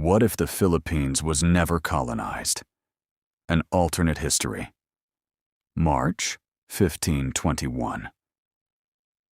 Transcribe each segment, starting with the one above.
What if the Philippines was never colonized? An alternate history. March 1521.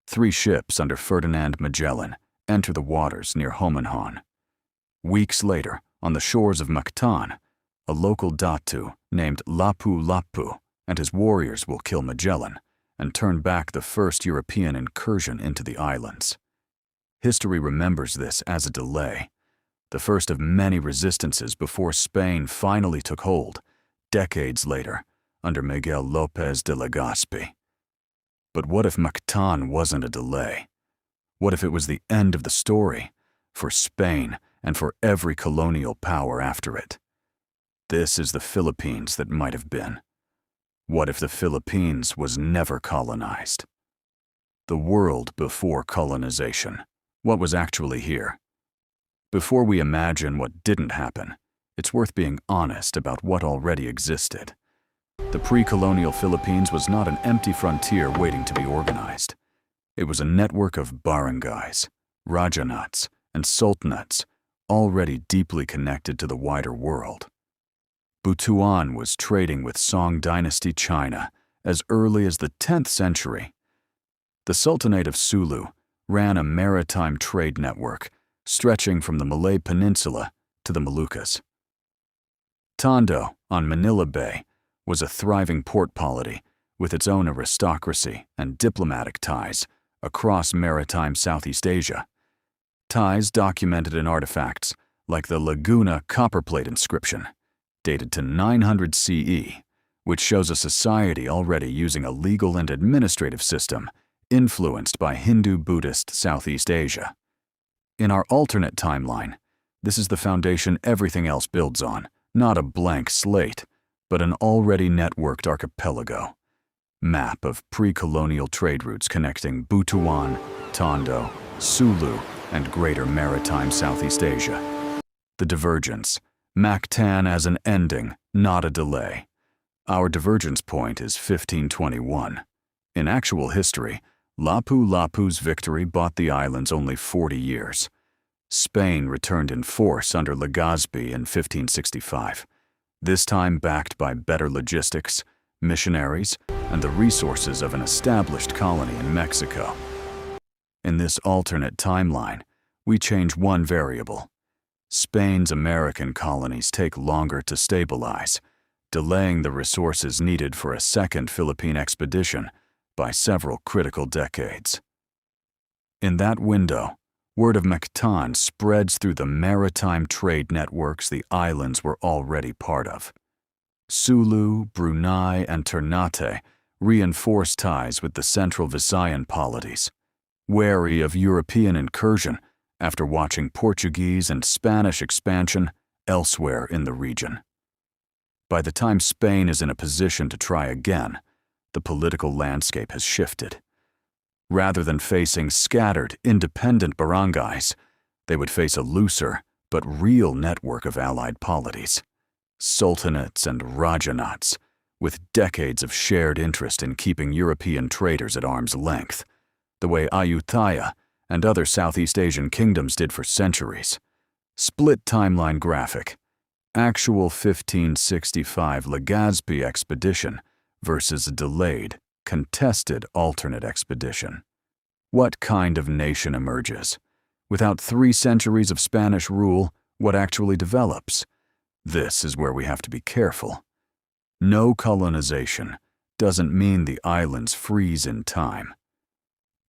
3 ships under Ferdinand Magellan enter the waters near Homenhon. Weeks later, on the shores of Mactan, a local Datu named Lapu-Lapu and his warriors will kill Magellan and turn back the first European incursion into the islands. History remembers this as a delay, the first of many resistances before Spain finally took hold, decades later, under Miguel López de Legazpi. But what if Mactan wasn't a delay? What if it was the end of the story, for Spain and for every colonial power after it? This is the Philippines that might have been. What if the Philippines was never colonized? The world before colonization. What was actually here? Before we imagine what didn't happen, it's worth being honest about what already existed. The pre-colonial Philippines was not an empty frontier waiting to be organized. It was a network of barangays, rajanats, and sultanates, already deeply connected to the wider world. Butuan was trading with Song Dynasty China as early as the 10th century. The Sultanate of Sulu ran a maritime trade network stretching from the Malay Peninsula to the Moluccas. Tondo, on Manila Bay, was a thriving port polity with its own aristocracy and diplomatic ties across maritime Southeast Asia. Ties documented in artifacts like the Laguna copperplate inscription, dated to 900 CE, which shows a society already using a legal and administrative system influenced by Hindu-Buddhist Southeast Asia. In our alternate timeline, this is the foundation everything else builds on, not a blank slate, but an already networked archipelago. Map of pre-colonial trade routes connecting Butuan, Tondo, Sulu, and greater maritime Southeast Asia. The Divergence. Mactan as an ending, not a delay. Our divergence point is 1521. In actual history, Lapu-Lapu's victory bought the islands only 40 years. Spain returned in force under Legazpi in 1565, this time backed by better logistics, missionaries, and the resources of an established colony in Mexico. In this alternate timeline, we change one variable. Spain's American colonies take longer to stabilize, delaying the resources needed for a second Philippine expedition by several critical decades. In that window, word of Mactan spreads through the maritime trade networks the islands were already part of. Sulu, Brunei, and Ternate reinforce ties with the central Visayan polities, wary of European incursion after watching Portuguese and Spanish expansion elsewhere in the region. By the time Spain is in a position to try again, the political landscape has shifted. Rather than facing scattered, independent barangays, they would face a looser but real network of allied polities, sultanates and rajanats, with decades of shared interest in keeping European traders at arm's length, the way Ayutthaya and other Southeast Asian kingdoms did for centuries. Split timeline graphic. Actual 1565 Legazpi expedition versus a delayed, contested alternate expedition. What kind of nation emerges? Without 3 centuries of Spanish rule, what actually develops? This is where we have to be careful. No colonization doesn't mean the islands freeze in time.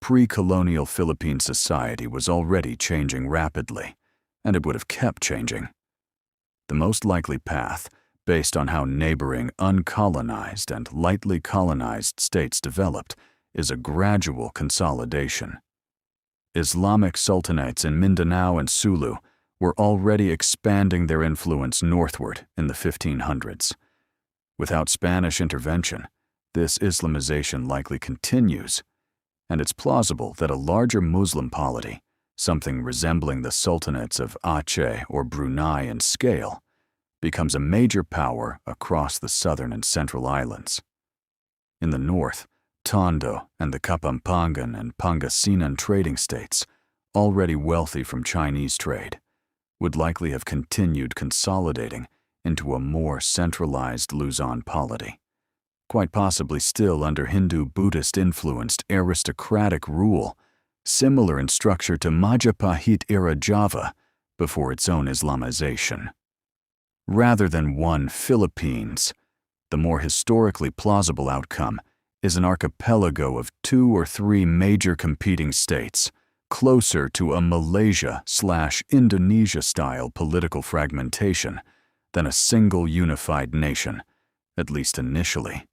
Pre-colonial Philippine society was already changing rapidly, and it would have kept changing. The most likely path, based on how neighboring uncolonized and lightly colonized states developed, is a gradual consolidation. Islamic sultanates in Mindanao and Sulu were already expanding their influence northward in the 1500s. Without Spanish intervention, this Islamization likely continues, and it's plausible that a larger Muslim polity, something resembling the sultanates of Aceh or Brunei in scale, becomes a major power across the southern and central islands. In the north, Tondo and the Kapampangan and Pangasinan trading states, already wealthy from Chinese trade, would likely have continued consolidating into a more centralized Luzon polity, quite possibly still under Hindu-Buddhist-influenced aristocratic rule, similar in structure to Majapahit-era Java before its own Islamization. Rather than one Philippines, the more historically plausible outcome is an archipelago of 2 or 3 major competing states, closer to a Malaysia/Indonesia-style political fragmentation than a single unified nation, at least initially.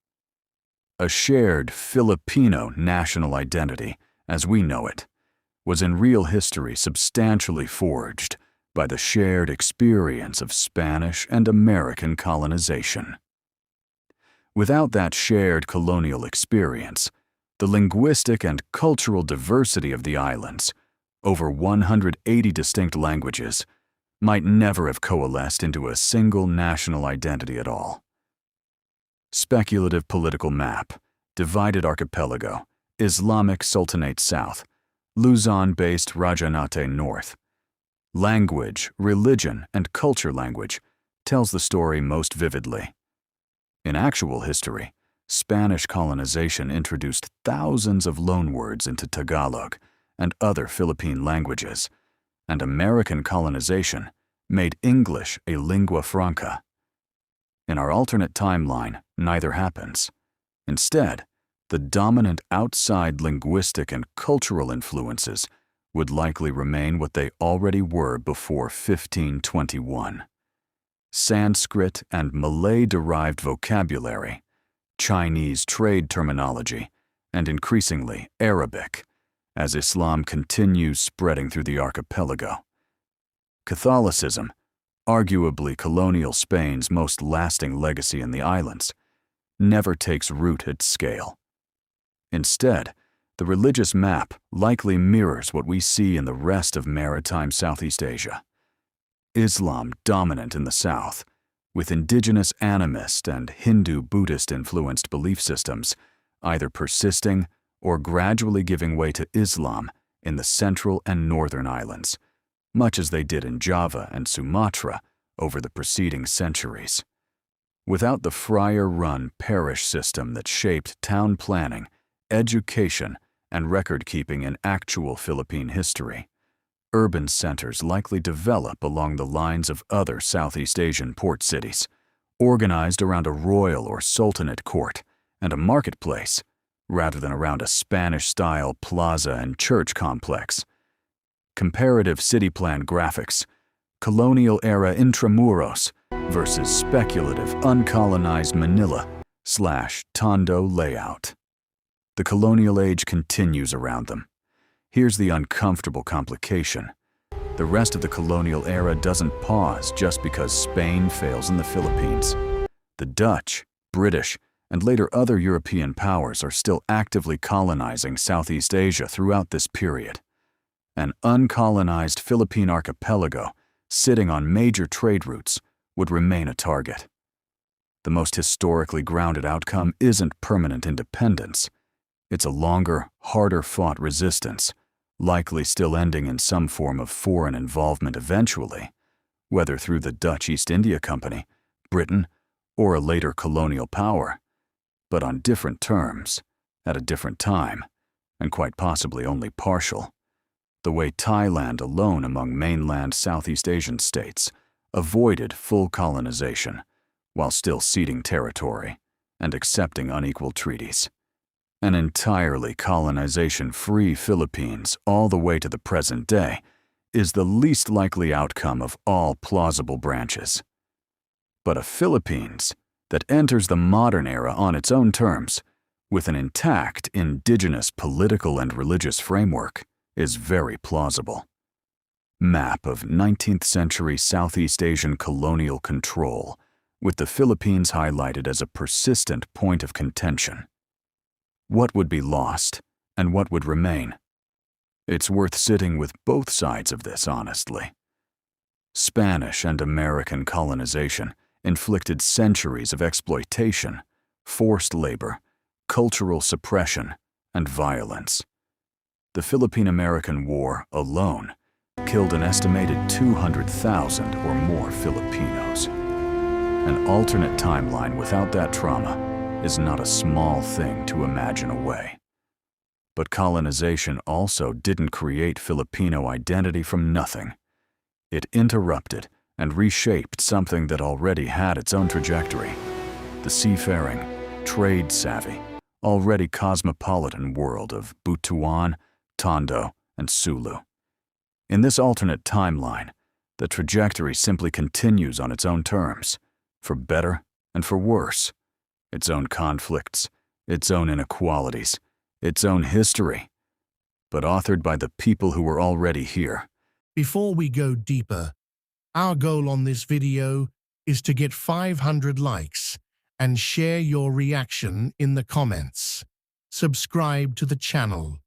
A shared Filipino national identity, as we know it, was in real history substantially forged by the shared experience of Spanish and American colonization. Without that shared colonial experience, the linguistic and cultural diversity of the islands, over 180 distinct languages, might never have coalesced into a single national identity at all. Speculative political map, divided archipelago, Islamic Sultanate South, Luzon-based Rajanate North. Language, religion, and culture language tells the story most vividly. In actual history, Spanish colonization introduced thousands of loanwords into Tagalog and other Philippine languages, and American colonization made English a lingua franca. In our alternate timeline, neither happens. Instead, the dominant outside linguistic and cultural influences would likely remain what they already were before 1521. Sanskrit and Malay-derived vocabulary, Chinese trade terminology, and increasingly Arabic, as Islam continues spreading through the archipelago. Catholicism, arguably colonial Spain's most lasting legacy in the islands, never takes root at scale. Instead, the religious map likely mirrors what we see in the rest of maritime Southeast Asia. Islam dominant in the south, with indigenous animist and Hindu-Buddhist-influenced belief systems either persisting or gradually giving way to Islam in the central and northern islands, much as they did in Java and Sumatra over the preceding centuries. Without the friar-run parish system that shaped town planning, education, and record-keeping in actual Philippine history, urban centers likely develop along the lines of other Southeast Asian port cities, organized around a royal or sultanate court and a marketplace, rather than around a Spanish-style plaza and church complex. Comparative city plan graphics, colonial-era intramuros versus speculative uncolonized Manila/Tondo layout. The colonial age continues around them. Here's the uncomfortable complication. The rest of the colonial era doesn't pause just because Spain fails in the Philippines. The Dutch, British, and later other European powers are still actively colonizing Southeast Asia throughout this period. An uncolonized Philippine archipelago sitting on major trade routes would remain a target. The most historically grounded outcome isn't permanent independence. It's a longer, harder-fought resistance, likely still ending in some form of foreign involvement eventually, whether through the Dutch East India Company, Britain, or a later colonial power, but on different terms, at a different time, and quite possibly only partial. The way Thailand alone among mainland Southeast Asian states avoided full colonization while still ceding territory and accepting unequal treaties. An entirely colonization-free Philippines all the way to the present day is the least likely outcome of all plausible branches. But a Philippines that enters the modern era on its own terms, with an intact indigenous political and religious framework, is very plausible. Map of 19th century Southeast Asian colonial control, with the Philippines highlighted as a persistent point of contention. What would be lost, and what would remain? It's worth sitting with both sides of this honestly. Spanish and American colonization inflicted centuries of exploitation, forced labor, cultural suppression, and violence. The Philippine-American War alone killed an estimated 200,000 or more Filipinos. An alternate timeline without that trauma is not a small thing to imagine away. But colonization also didn't create Filipino identity from nothing. It interrupted and reshaped something that already had its own trajectory: the seafaring, trade-savvy, already cosmopolitan world of Butuan, Tondo, and Sulu. In this alternate timeline, the trajectory simply continues on its own terms, for better and for worse. Its own conflicts, its own inequalities, its own history, but authored by the people who were already here. Before we go deeper, our goal on this video is to get 500 likes and share your reaction in the comments. Subscribe to the channel